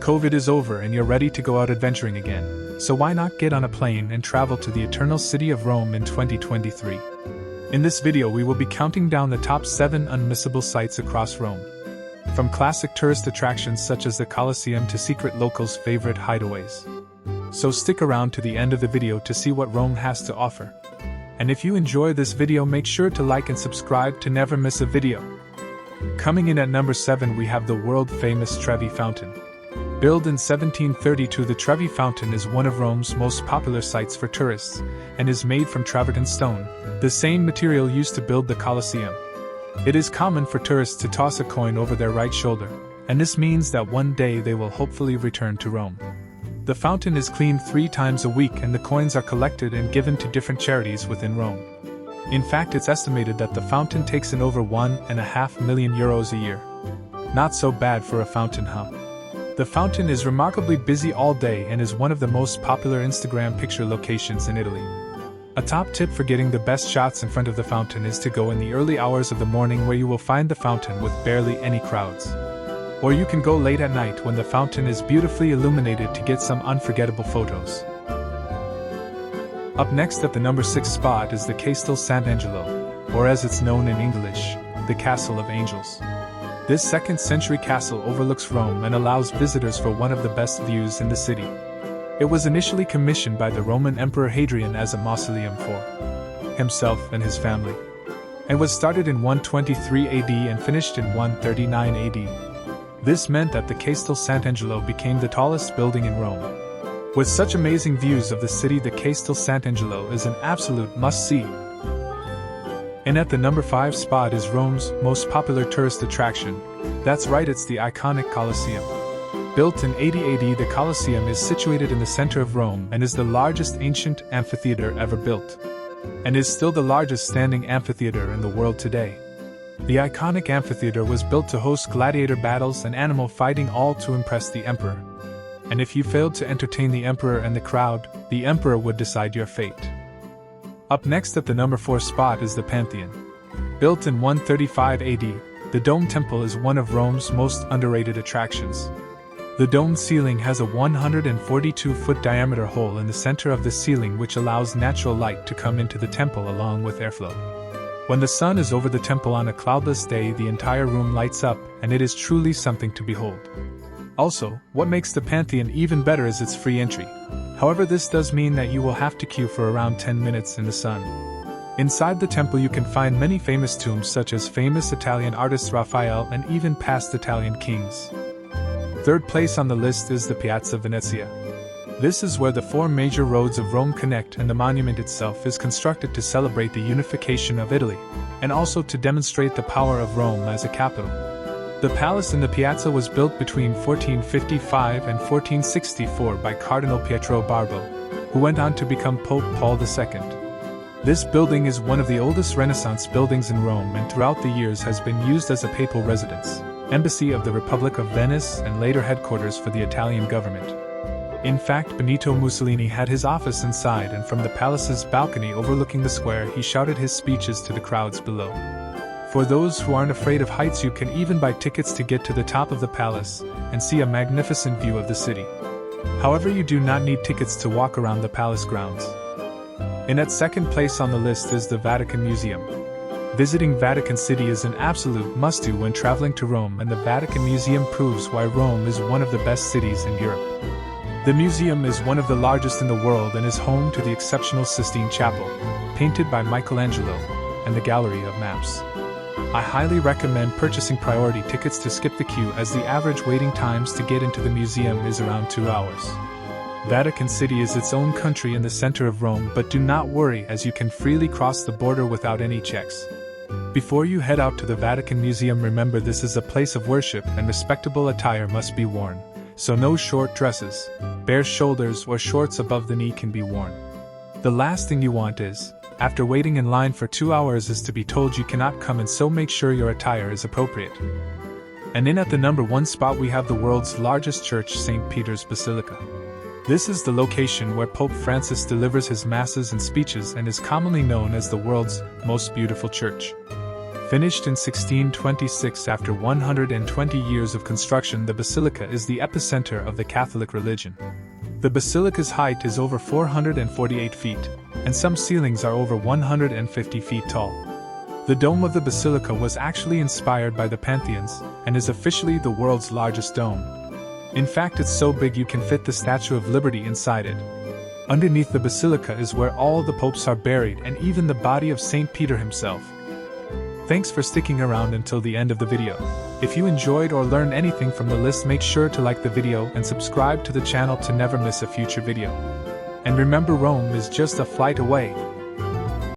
COVID is over and you're ready to go out adventuring again, so why not get on a plane and travel to the eternal city of Rome in 2023? In this video we will be counting down the top 7 unmissable sights across Rome. From classic tourist attractions such as the Colosseum to secret locals' favorite hideaways. So stick around to the end of the video to see what Rome has to offer. And if you enjoy this video, make sure to like and subscribe to never miss a video. Coming in at number 7 we have the world-famous Trevi Fountain. Built in 1732, the Trevi Fountain is one of Rome's most popular sites for tourists, and is made from travertine stone, the same material used to build the Colosseum. It is common for tourists to toss a coin over their right shoulder, and this means that one day they will hopefully return to Rome. The fountain is cleaned 3 times a week and the coins are collected and given to different charities within Rome. In fact, it's estimated that the fountain takes in over €1.5 million a year. Not so bad for a fountain, huh? The fountain is remarkably busy all day and is one of the most popular Instagram picture locations in Italy. A top tip for getting the best shots in front of the fountain is to go in the early hours of the morning, where you will find the fountain with barely any crowds. Or you can go late at night when the fountain is beautifully illuminated to get some unforgettable photos. Up next at the number 6 spot is the Castel Sant'Angelo, or as it's known in English, the Castle of Angels. This 2nd century castle overlooks Rome and allows visitors for one of the best views in the city. It was initially commissioned by the Roman Emperor Hadrian as a mausoleum for himself and his family, and was started in 123 AD and finished in 139 AD. This meant that the Castel Sant'Angelo became the tallest building in Rome. With such amazing views of the city, the Castel Sant'Angelo is an absolute must-see. And at the number 5 spot is Rome's most popular tourist attraction. That's right, it's the iconic Colosseum. Built in 80 AD, the Colosseum is situated in the center of Rome and is the largest ancient amphitheater ever built, and is still the largest standing amphitheater in the world today. The iconic amphitheater was built to host gladiator battles and animal fighting, all to impress the emperor. And if you failed to entertain the emperor and the crowd, the emperor would decide your fate. Up next at the number 4 spot is the Pantheon. Built in 135 AD, the Dome Temple is one of Rome's most underrated attractions. The dome ceiling has a 142-foot diameter hole in the center of the ceiling, which allows natural light to come into the temple along with airflow. When the sun is over the temple on a cloudless day, the entire room lights up, and it is truly something to behold. Also, what makes the Pantheon even better is its free entry. However, this does mean that you will have to queue for around 10 minutes in the sun. Inside the temple you can find many famous tombs such as famous Italian artist Raphael and even past Italian kings. 3rd place on the list is the Piazza Venezia. This is where the 4 major roads of Rome connect, and the monument itself is constructed to celebrate the unification of Italy, and also to demonstrate the power of Rome as a capital. The palace in the piazza was built between 1455 and 1464 by Cardinal Pietro Barbo, who went on to become Pope Paul II. This building is one of the oldest Renaissance buildings in Rome, and throughout the years has been used as a papal residence, embassy of the Republic of Venice, and later headquarters for the Italian government. In fact, Benito Mussolini had his office inside, and from the palace's balcony overlooking the square he shouted his speeches to the crowds below. For those who aren't afraid of heights, you can even buy tickets to get to the top of the palace and see a magnificent view of the city. However, you do not need tickets to walk around the palace grounds. And at 2nd place on the list is the Vatican Museum. Visiting Vatican City is an absolute must-do when traveling to Rome, and the Vatican Museum proves why Rome is one of the best cities in Europe. The museum is one of the largest in the world and is home to the exceptional Sistine Chapel, painted by Michelangelo, and the Gallery of Maps. I highly recommend purchasing priority tickets to skip the queue, as the average waiting times to get into the museum is around 2 hours. Vatican City is its own country in the center of Rome, but do not worry, as you can freely cross the border without any checks. Before you head out to the Vatican Museum, remember this is a place of worship and respectable attire must be worn, so no short dresses, bare shoulders, or shorts above the knee can be worn. The last thing you want is, after waiting in line for 2 hours, is to be told you cannot come, and so make sure your attire is appropriate. And in at the number 1 spot we have the world's largest church, St. Peter's Basilica. This is the location where Pope Francis delivers his masses and speeches, and is commonly known as the world's most beautiful church. Finished in 1626 after 120 years of construction, the basilica is the epicenter of the Catholic religion. The basilica's height is over 448 feet, and some ceilings are over 150 feet tall. The dome of the basilica was actually inspired by the Pantheons, and is officially the world's largest dome. In fact, it's so big you can fit the Statue of Liberty inside it. Underneath the basilica is where all the popes are buried, and even the body of Saint Peter himself. Thanks for sticking around until the end of the video. If you enjoyed or learned anything from the list, make sure to like the video and subscribe to the channel to never miss a future video. And remember, Rome is just a flight away.